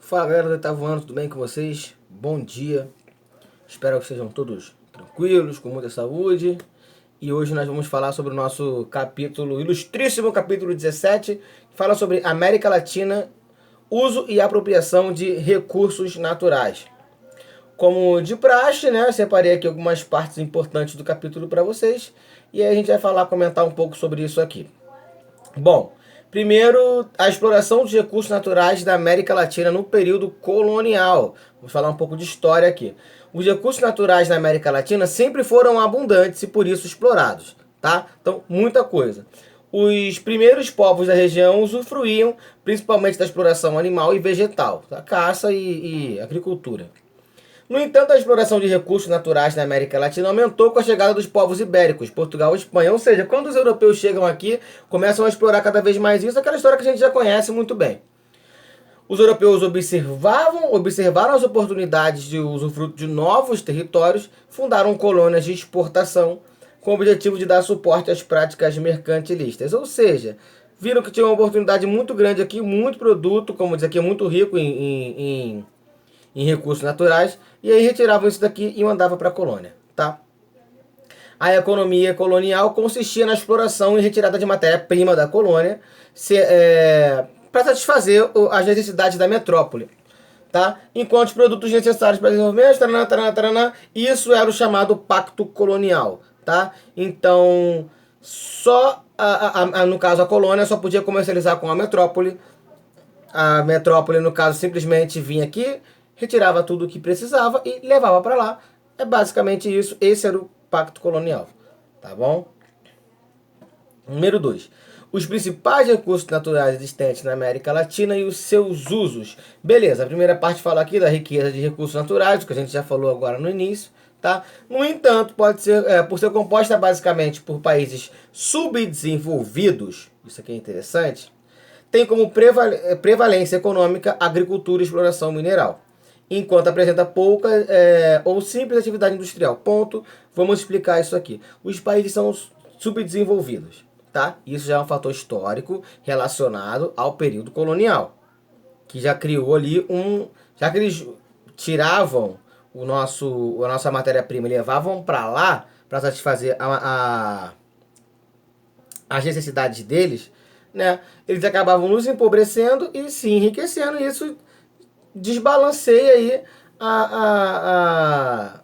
Fala galera do oitavo ano, tudo bem com vocês? Bom dia, espero que sejam todos tranquilos, com muita saúde. E hoje nós vamos falar sobre o nosso capítulo, ilustríssimo capítulo 17, que fala sobre América Latina, uso e apropriação de recursos naturais. Como de praxe, né, eu separei aqui algumas partes importantes do capítulo para vocês, e aí a gente vai comentar um pouco sobre isso aqui. Bom, primeiro, a exploração dos recursos naturais da América Latina no período colonial. Vamos falar um pouco de história aqui. Os recursos naturais da América Latina sempre foram abundantes e por isso explorados, tá? Então, muita coisa. Os primeiros povos da região usufruíam principalmente da exploração animal e vegetal, da caça e agricultura. No entanto, a exploração de recursos naturais na América Latina aumentou com a chegada dos povos ibéricos, Portugal e Espanha. Ou seja, quando os europeus chegam aqui, começam a explorar cada vez mais isso, aquela história que a gente já conhece muito bem. Os europeus observaram as oportunidades de usufruto de novos territórios, fundaram colônias de exportação, com o objetivo de dar suporte às práticas mercantilistas. Ou seja, viram que tinha uma oportunidade muito grande aqui, muito produto, como diz aqui, muito rico em recursos naturais, e aí retiravam isso daqui e mandavam para a colônia, tá? A economia colonial consistia na exploração e retirada de matéria-prima da colônia para satisfazer as necessidades da metrópole, tá? Enquanto os produtos necessários para o desenvolvimento, isso era o chamado pacto colonial, tá? Então, no caso, a colônia só podia comercializar com a metrópole. A metrópole, no caso, simplesmente vinha aqui, retirava tudo o que precisava e levava para lá. É basicamente isso. Esse era o pacto colonial. Tá bom? Número 2. Os principais recursos naturais existentes na América Latina e os seus usos. Beleza, a primeira parte fala aqui da riqueza de recursos naturais, o que a gente já falou agora no início. Tá? No entanto, pode ser, por ser composta basicamente por países subdesenvolvidos, isso aqui é interessante, tem como prevalência econômica agricultura e exploração mineral, enquanto apresenta pouca ou simples atividade industrial. Ponto. Vamos explicar isso aqui. Os países são subdesenvolvidos, tá? Isso já é um fator histórico relacionado ao período colonial, que já criou ali já que eles tiravam a nossa matéria-prima e levavam para lá para satisfazer as necessidades deles, né? Eles acabavam nos empobrecendo e se enriquecendo, e isso desbalanceia aí a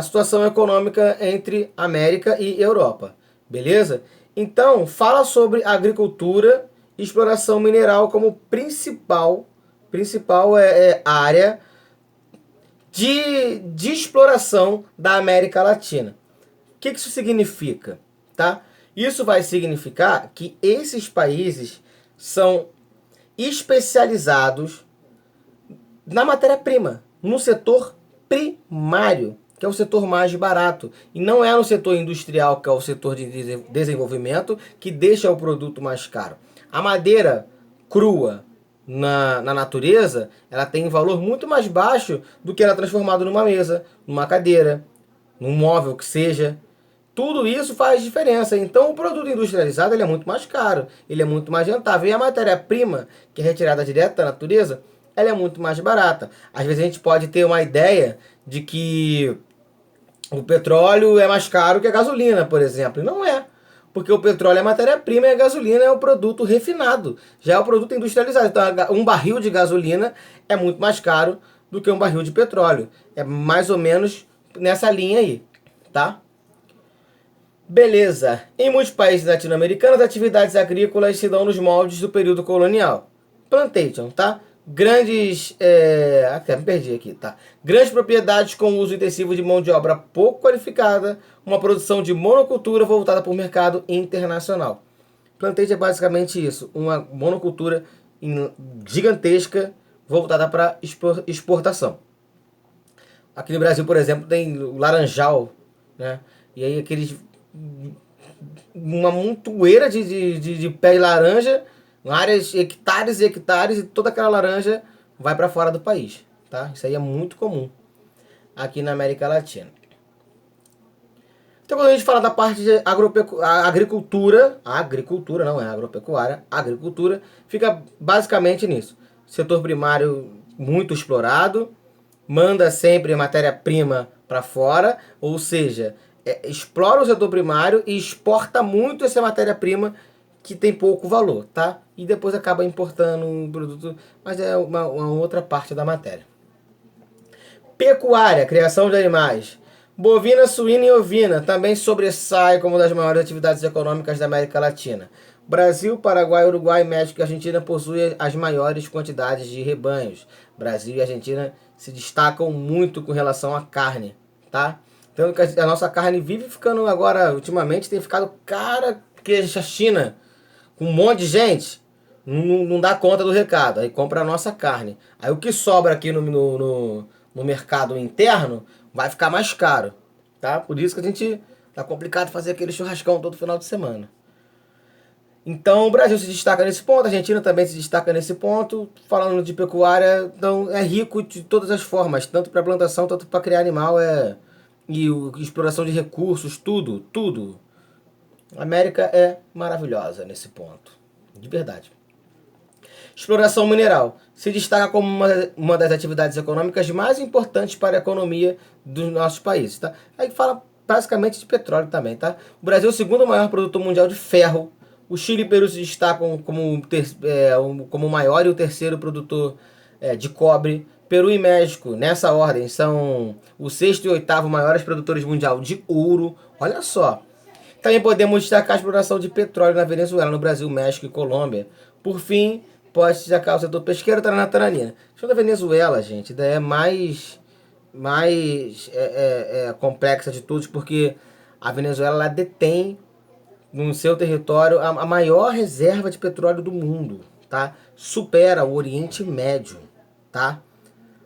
situação econômica entre América e Europa, beleza? Então, fala sobre agricultura e exploração mineral como principal área de exploração da América Latina. O que isso significa? Tá? Isso vai significar que esses países são especializados na matéria-prima, no setor primário, que é o setor mais barato. E não é no setor industrial, que é o setor de desenvolvimento, que deixa o produto mais caro. A madeira crua na natureza, ela tem um valor muito mais baixo do que ela transformada numa mesa, numa cadeira, num móvel que seja. Tudo isso faz diferença. Então o produto industrializado ele é muito mais caro, ele é muito mais rentável. E a matéria-prima, que é retirada direto da natureza, ela é muito mais barata. Às vezes a gente pode ter uma ideia de que o petróleo é mais caro que a gasolina, por exemplo. E não é. Porque o petróleo é matéria-prima e a gasolina é o produto refinado. Já é o produto industrializado. Então um barril de gasolina é muito mais caro do que um barril de petróleo. É mais ou menos nessa linha aí, tá? Beleza. Em muitos países latino-americanos, atividades agrícolas se dão nos moldes do período colonial. Plantation, tá? Até me perdi aqui, tá? Grandes propriedades com uso intensivo de mão de obra pouco qualificada, uma produção de monocultura voltada para o mercado internacional. Plantation é basicamente isso, uma monocultura gigantesca voltada para exportação. Aqui no Brasil, por exemplo, tem o laranjal, né? E aí uma montoeira de pé de laranja, áreas, hectares e hectares, e toda aquela laranja vai para fora do país, tá? Isso aí é muito comum aqui na América Latina. Então, quando a gente fala da parte de agricultura não é agropecuária, agricultura, fica basicamente nisso. Setor primário muito explorado, manda sempre matéria-prima para fora, ou seja, explora o setor primário e exporta muito essa matéria-prima que tem pouco valor, tá? E depois acaba importando um produto, mas é uma outra parte da matéria. Pecuária, criação de animais. Bovina, suína e ovina também sobressai como das maiores atividades econômicas da América Latina. Brasil, Paraguai, Uruguai, México e Argentina possuem as maiores quantidades de rebanhos. Brasil e Argentina se destacam muito com relação à carne, tá? Tanto que a nossa carne vive ficando agora, ultimamente, tem ficado cara, porque a China, com um monte de gente, não dá conta do recado. Aí compra a nossa carne. Aí o que sobra aqui no mercado interno vai ficar mais caro, tá? Por isso que a gente tá complicado fazer aquele churrascão todo final de semana. Então o Brasil se destaca nesse ponto, a Argentina também se destaca nesse ponto. Falando de pecuária, então é rico de todas as formas, tanto para plantação, tanto para criar animal, exploração de recursos, tudo. A América é maravilhosa nesse ponto, de verdade. Exploração mineral se destaca como uma das atividades econômicas mais importantes para a economia dos nossos países, tá? Aí fala basicamente de petróleo também, tá? O Brasil é o segundo maior produtor mundial de ferro. O Chile e o Peru se destacam como o maior e o terceiro produtor de cobre. Peru e México, nessa ordem, são o sexto e oitavo maiores produtores mundial de ouro. Olha só. Também podemos destacar a exploração de petróleo na Venezuela, no Brasil, México e Colômbia. Por fim, pode destacar o setor pesqueiro, taranina. A questão da Venezuela, gente, ainda é mais complexa de todos, porque a Venezuela ela detém no seu território a maior reserva de petróleo do mundo, tá? Supera o Oriente Médio, tá?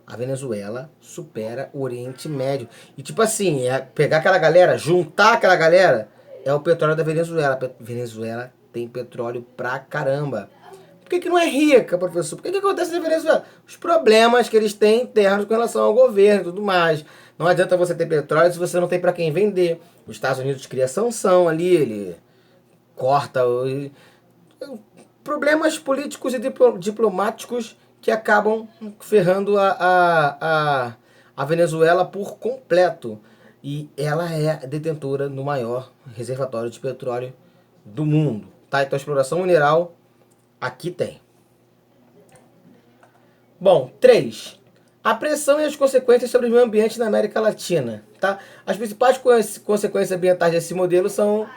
A Venezuela supera o Oriente Médio. E tipo assim, pegar aquela galera, juntar aquela galera, é o petróleo da Venezuela. Venezuela tem petróleo pra caramba. Por que não é rica, professor? Por que acontece na Venezuela? Os problemas que eles têm internos com relação ao governo e tudo mais. Não adianta você ter petróleo se você não tem para quem vender. Os Estados Unidos cria sanção ali, ele corta. Problemas políticos e diplomáticos que acabam ferrando a Venezuela por completo. E ela é detentora no maior reservatório de petróleo do mundo. Tá? Então a exploração mineral aqui tem. Bom, 3. A pressão e as consequências sobre o meio ambiente na América Latina. Tá? As principais consequências ambientais desse modelo são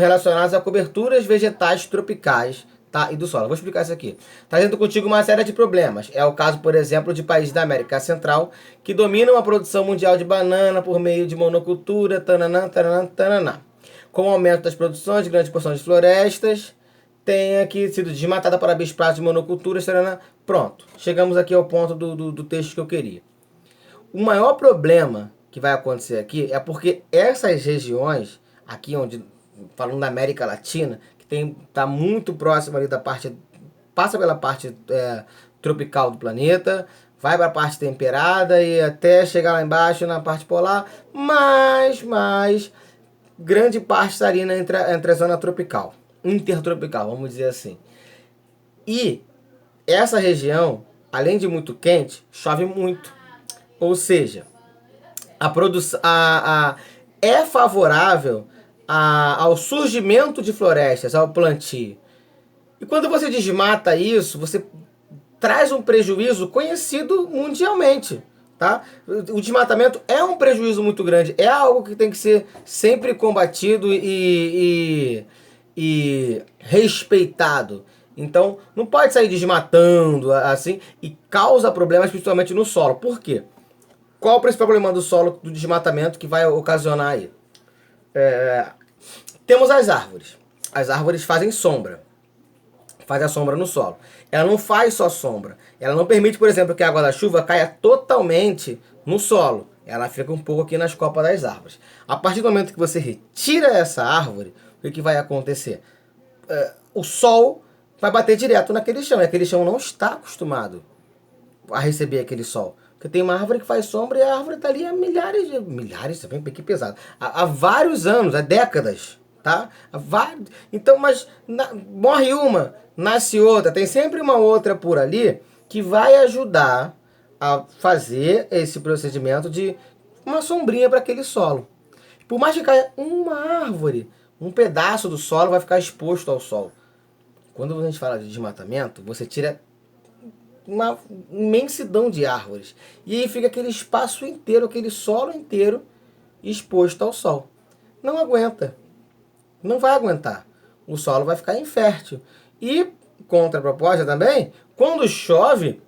relacionadas a coberturas vegetais tropicais, tá? E do solo. Vou explicar isso aqui. Trazendo contigo uma série de problemas. É o caso, por exemplo, de países da América Central que dominam a produção mundial de banana por meio de monocultura, tananã. Com o aumento das produções de grandes porções de florestas, tem aqui sido desmatada para espaços de monocultura, tananã. Pronto. Chegamos aqui ao ponto do texto que eu queria. O maior problema que vai acontecer aqui é porque essas regiões, aqui onde, falando da América Latina, que está muito próximo ali da parte, passa pela parte tropical do planeta, vai para a parte temperada e até chegar lá embaixo na parte polar, mas grande parte está ali entre a zona tropical, intertropical, vamos dizer assim. E essa região, além de muito quente, chove muito. Ou seja, a produção é favorável ao surgimento de florestas, ao plantio. E quando você desmata isso, você traz um prejuízo conhecido mundialmente. Tá? O desmatamento é um prejuízo muito grande, é algo que tem que ser sempre combatido e respeitado. Então, não pode sair desmatando assim e causa problemas principalmente no solo. Por quê? Qual o principal problema do solo, do desmatamento que vai ocasionar aí? Temos as árvores. As árvores fazem sombra. Faz a sombra no solo. Ela não faz só sombra. Ela não permite, por exemplo, que a água da chuva caia totalmente no solo. Ela fica um pouco aqui nas copas das árvores. A partir do momento que você retira essa árvore, o que vai acontecer? O sol vai bater direto naquele chão. E aquele chão não está acostumado a receber aquele sol. Porque tem uma árvore que faz sombra e a árvore está ali há milhares, também que pesado, há vários anos, há décadas, tá? Então, mas morre uma, nasce outra, tem sempre uma outra por ali que vai ajudar a fazer esse procedimento de uma sombrinha para aquele solo. Por mais que caia uma árvore, um pedaço do solo vai ficar exposto ao sol. Quando a gente fala de desmatamento, você tira uma imensidão de árvores. E aí fica aquele espaço inteiro, aquele solo inteiro exposto ao sol. Não aguenta. Não vai aguentar. O solo vai ficar infértil. E, contraproposta também, quando chove,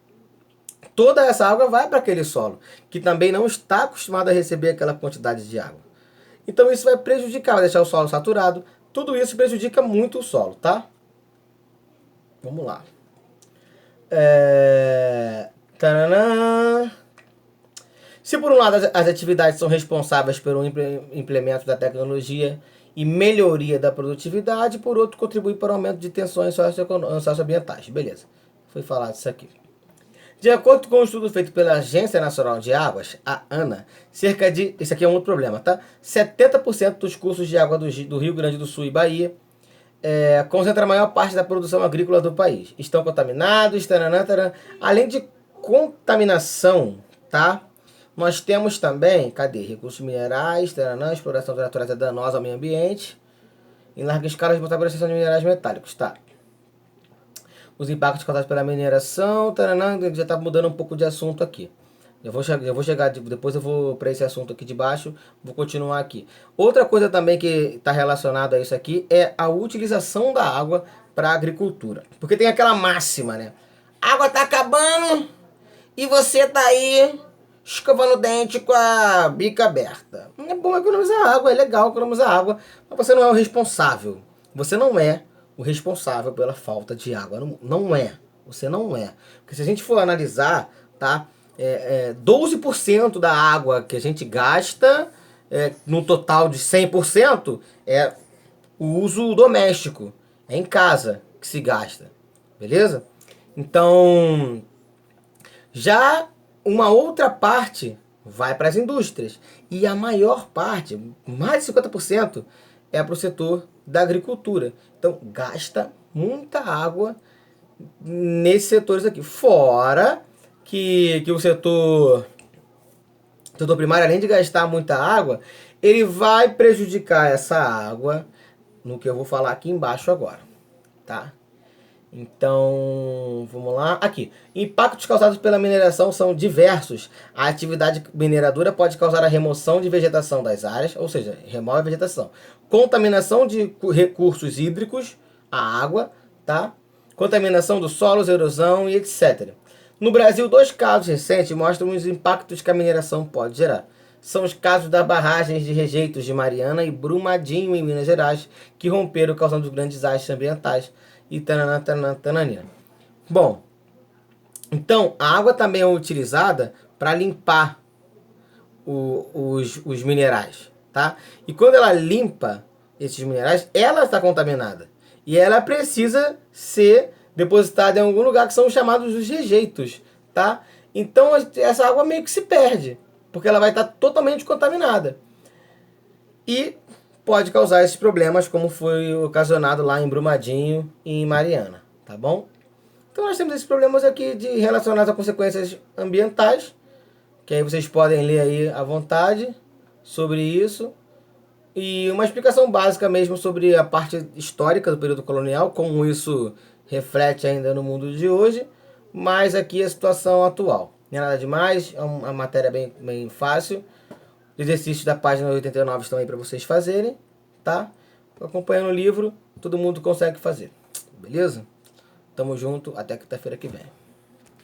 toda essa água vai para aquele solo, que também não está acostumado a receber aquela quantidade de água. Então isso vai prejudicar, vai deixar o solo saturado. Tudo isso prejudica muito o solo, tá? Vamos lá. Taranã. Se por um lado as atividades são responsáveis pelo implemento da tecnologia e melhoria da produtividade, por outro contribui para o aumento de tensões socioambientais. Beleza, foi falado isso aqui. De acordo com um estudo feito pela Agência Nacional de Águas, a ANA, cerca de... Esse aqui é um outro problema, tá? 70% dos cursos de água do Rio Grande do Sul e Bahia concentra a maior parte da produção agrícola do país. Estão contaminados, taranã, taranã. Além de contaminação, tá? Nós temos também, cadê? Recursos minerais, taranã, exploração da natureza danosa ao meio ambiente, em larga escala, responsabilização de minerais metálicos, tá? Os impactos causados pela mineração, taranã, já tá mudando um pouco de assunto aqui. Eu vou chegar, depois eu vou para esse assunto aqui de baixo, vou continuar aqui. Outra coisa também que está relacionada a isso aqui é a utilização da água para a agricultura. Porque tem aquela máxima, né? Água tá acabando e você tá aí escovando o dente com a bica aberta. É bom economizar água, é legal economizar água, mas você não é o responsável. Você não é o responsável pela falta de água. Não é. Você não é. Porque se a gente for analisar, tá? 12% da água que a gente gasta, no total de 100%, é o uso doméstico. É em casa que se gasta. Beleza? Então, já uma outra parte vai para as indústrias. E a maior parte, mais de 50%, é para o setor da agricultura. Então, gasta muita água nesses setores aqui. Fora que o setor primário, além de gastar muita água, ele vai prejudicar essa água no que eu vou falar aqui embaixo agora, tá? Então, vamos lá. Aqui, impactos causados pela mineração são diversos. A atividade mineradora pode causar a remoção de vegetação das áreas, ou seja, remove a vegetação. Contaminação de recursos hídricos, a água, tá? Contaminação dos solos, erosão e etc. No Brasil, 2 casos recentes mostram os impactos que a mineração pode gerar. São os casos das barragens de rejeitos de Mariana e Brumadinho, em Minas Gerais, que romperam causando grandes desastres ambientais. E tananã, tananã, tananã. Bom, então a água também é utilizada para limpar os minerais, tá? E quando ela limpa esses minerais, ela está contaminada. E ela precisa ser depositada em algum lugar, que são chamados os rejeitos, tá? Então essa água meio que se perde, porque ela vai estar totalmente contaminada. E pode causar esses problemas, como foi ocasionado lá em Brumadinho e em Mariana, tá bom? Então nós temos esses problemas aqui relacionados a consequências ambientais, que aí vocês podem ler aí à vontade sobre isso. E uma explicação básica mesmo sobre a parte histórica do período colonial, como isso reflete ainda no mundo de hoje, mas aqui a situação atual. Não é nada demais, é uma matéria bem fácil. Os exercícios da página 89 estão aí para vocês fazerem, tá? Acompanhando o livro, todo mundo consegue fazer, beleza? Tamo junto, até quinta-feira que vem.